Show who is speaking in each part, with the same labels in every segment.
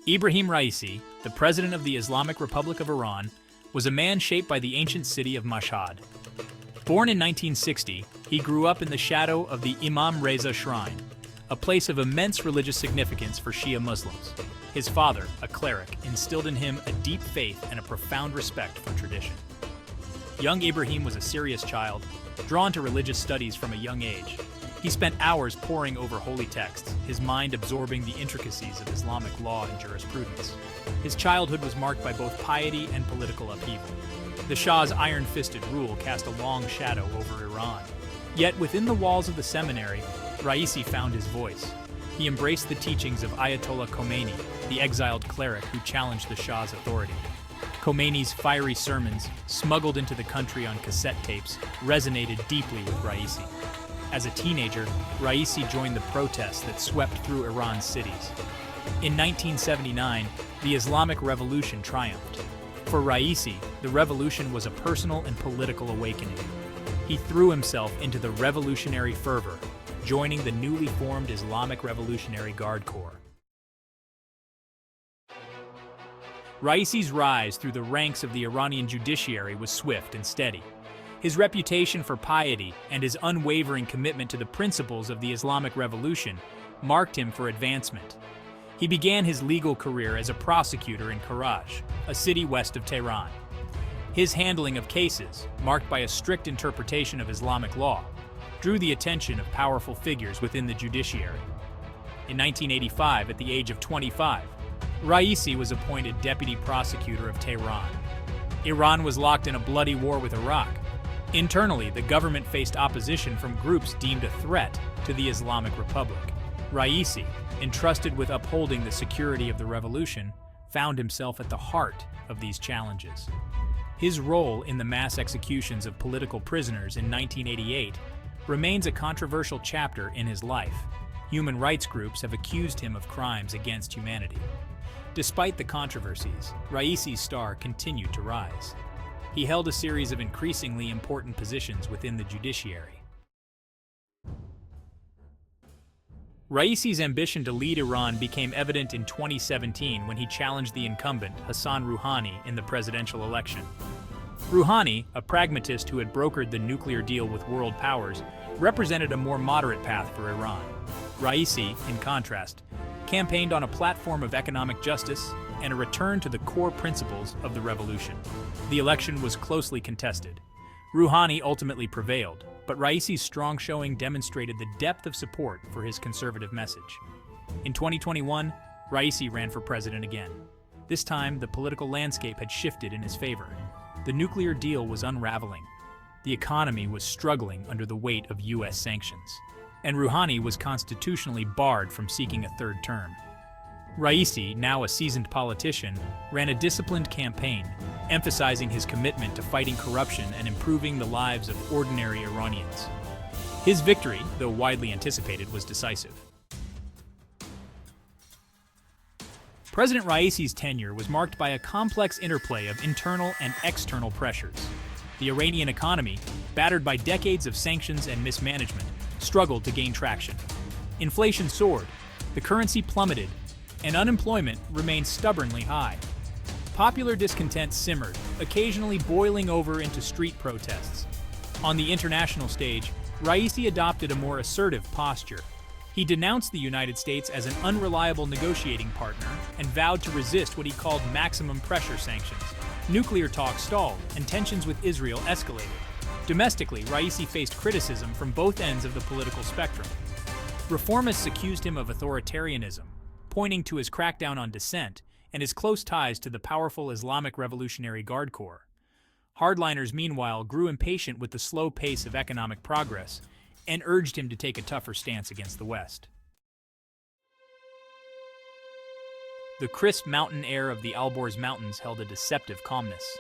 Speaker 1: Ebrahim Raisi, the president of the Islamic Republic of Iran, was a man shaped by the ancient city of Mashhad. Born in 1960, he grew up in the shadow of the Imam Reza shrine, a place of immense religious significance for Shia Muslims. His father, a cleric, instilled in him a deep faith and a profound respect for tradition. Young Ibrahim was a serious child, drawn to religious studies from a young age. He spent hours poring over holy texts, his mind absorbing the intricacies of Islamic law and jurisprudence. His childhood was marked by both piety and political upheaval. The Shah's iron-fisted rule cast a long shadow over Iran. Yet within the walls of the seminary, Raisi found his voice. He embraced the teachings of Ayatollah Khomeini, the exiled cleric who challenged the Shah's authority. Khomeini's fiery sermons, smuggled into the country on cassette tapes, resonated deeply with Raisi. As a teenager, Raisi joined the protests that swept through Iran's cities. In 1979, the Islamic Revolution triumphed. For Raisi, the revolution was a personal and political awakening. He threw himself into the revolutionary fervor, joining the newly formed Islamic Revolutionary Guard Corps. Raisi's rise through the ranks of the Iranian judiciary was swift and steady. His reputation for piety and his unwavering commitment to the principles of the Islamic Revolution marked him for advancement. He began his legal career as a prosecutor in Karaj, a city west of Tehran. His handling of cases, marked by a strict interpretation of Islamic law, drew the attention of powerful figures within the judiciary. In 1985, at the age of 25, Raisi was appointed deputy prosecutor of Tehran. Iran was locked in a bloody war with Iraq. Internally, the government faced opposition from groups deemed a threat to the Islamic Republic. Raisi, entrusted with upholding the security of the revolution, found himself at the heart of these challenges. His role in the mass executions of political prisoners in 1988 remains a controversial chapter in his life. Human rights groups have accused him of crimes against humanity. Despite the controversies, Raisi's star continued to rise. He held a series of increasingly important positions within the judiciary. Raisi's ambition to lead Iran became evident in 2017 when he challenged the incumbent Hassan Rouhani in the presidential election. Rouhani, a pragmatist who had brokered the nuclear deal with world powers, represented a more moderate path for Iran. Raisi, in contrast, campaigned on a platform of economic justice and a return to the core principles of the revolution. The election was closely contested. Rouhani ultimately prevailed, but Raisi's strong showing demonstrated the depth of support for his conservative message. In 2021, Raisi ran for president again. This time, the political landscape had shifted in his favor. The nuclear deal was unraveling. The economy was struggling under the weight of U.S. sanctions. And Rouhani was constitutionally barred from seeking a third term. Raisi, now a seasoned politician, ran a disciplined campaign, emphasizing his commitment to fighting corruption and improving the lives of ordinary Iranians. His victory, though widely anticipated, was decisive. President Raisi's tenure was marked by a complex interplay of internal and external pressures. The Iranian economy, battered by decades of sanctions and mismanagement, struggled to gain traction. Inflation soared, the currency plummeted, and unemployment remained stubbornly high. Popular discontent simmered, occasionally boiling over into street protests. On the international stage, Raisi adopted a more assertive posture. He denounced the United States as an unreliable negotiating partner and vowed to resist what he called maximum pressure sanctions. Nuclear talks stalled, and tensions with Israel escalated. Domestically, Raisi faced criticism from both ends of the political spectrum. Reformists accused him of authoritarianism, pointing to his crackdown on dissent and his close ties to the powerful Islamic Revolutionary Guard Corps. Hardliners, meanwhile, grew impatient with the slow pace of economic progress and urged him to take a tougher stance against the West. The crisp mountain air of the Alborz Mountains held a deceptive calmness.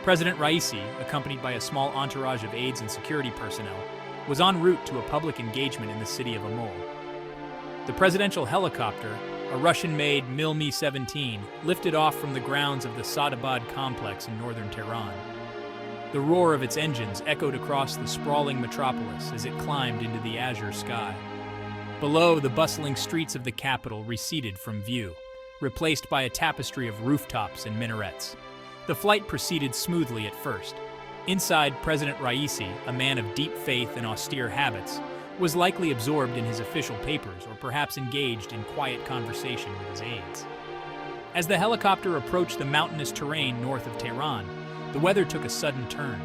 Speaker 1: President Raisi, accompanied by a small entourage of aides and security personnel, was en route to a public engagement in the city of Amol. The presidential helicopter, a Russian-made Mil-Mi-17, lifted off from the grounds of the Sadabad complex in northern Tehran. The roar of its engines echoed across the sprawling metropolis as it climbed into the azure sky. Below, the bustling streets of the capital receded from view, replaced by a tapestry of rooftops and minarets. The flight proceeded smoothly at first. Inside, President Raisi, a man of deep faith and austere habits, was likely absorbed in his official papers or perhaps engaged in quiet conversation with his aides. As the helicopter approached the mountainous terrain north of Tehran, the weather took a sudden turn.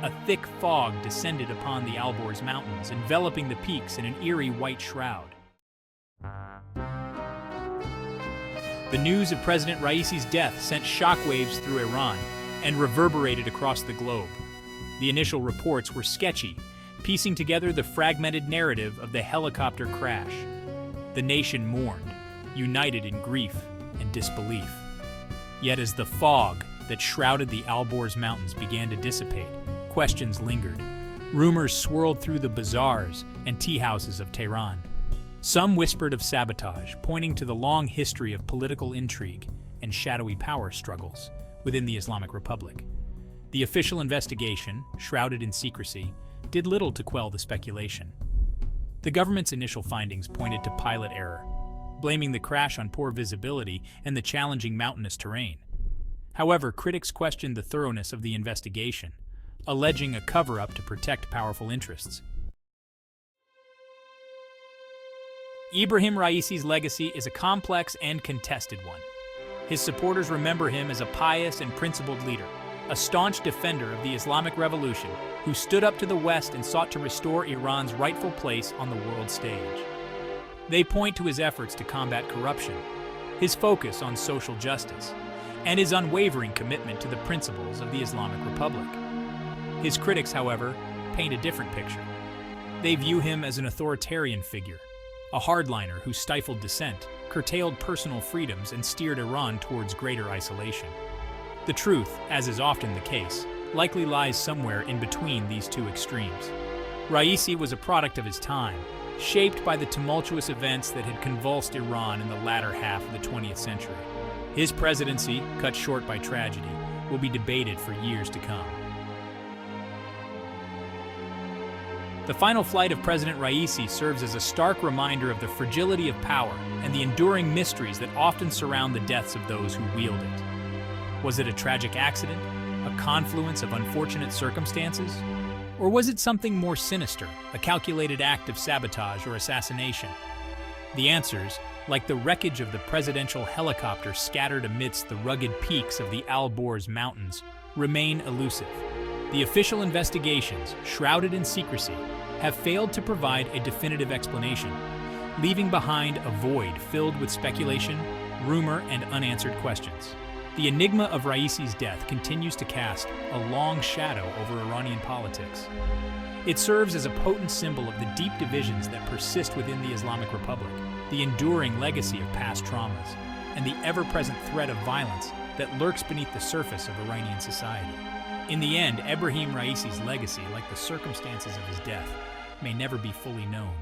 Speaker 1: A thick fog descended upon the Alborz Mountains, enveloping the peaks in an eerie white shroud. The news of President Raisi's death sent shockwaves through Iran and reverberated across the globe. The initial reports were sketchy, piecing together the fragmented narrative of the helicopter crash. The nation mourned, united in grief and disbelief. Yet as the fog that shrouded the Alborz Mountains began to dissipate, questions lingered. Rumors swirled through the bazaars and tea houses of Tehran. Some whispered of sabotage, pointing to the long history of political intrigue and shadowy power struggles within the Islamic Republic. The official investigation, shrouded in secrecy, did little to quell the speculation. The government's initial findings pointed to pilot error, blaming the crash on poor visibility and the challenging mountainous terrain. However, critics questioned the thoroughness of the investigation, alleging a cover-up to protect powerful interests. Ebrahim Raisi's legacy is a complex and contested one. His supporters remember him as a pious and principled leader, a staunch defender of the Islamic Revolution who stood up to the West and sought to restore Iran's rightful place on the world stage. They point to his efforts to combat corruption, his focus on social justice, and his unwavering commitment to the principles of the Islamic Republic. His critics, however, paint a different picture. They view him as an authoritarian figure, a hardliner who stifled dissent, curtailed personal freedoms, and steered Iran towards greater isolation. The truth, as is often the case, likely lies somewhere in between these two extremes. Raisi was a product of his time, shaped by the tumultuous events that had convulsed Iran in the latter half of the 20th century. His presidency, cut short by tragedy, will be debated for years to come. The final flight of President Raisi serves as a stark reminder of the fragility of power and the enduring mysteries that often surround the deaths of those who wield it. Was it a tragic accident, a confluence of unfortunate circumstances? Or was it something more sinister, a calculated act of sabotage or assassination? The answers, like the wreckage of the presidential helicopter scattered amidst the rugged peaks of the Alborz Mountains, remain elusive. The official investigations, shrouded in secrecy, have failed to provide a definitive explanation, leaving behind a void filled with speculation, rumor, and unanswered questions. The enigma of Raisi's death continues to cast a long shadow over Iranian politics. It serves as a potent symbol of the deep divisions that persist within the Islamic Republic, the enduring legacy of past traumas, and the ever-present threat of violence that lurks beneath the surface of Iranian society. In the end, Ebrahim Raisi's legacy, like the circumstances of his death, may never be fully known.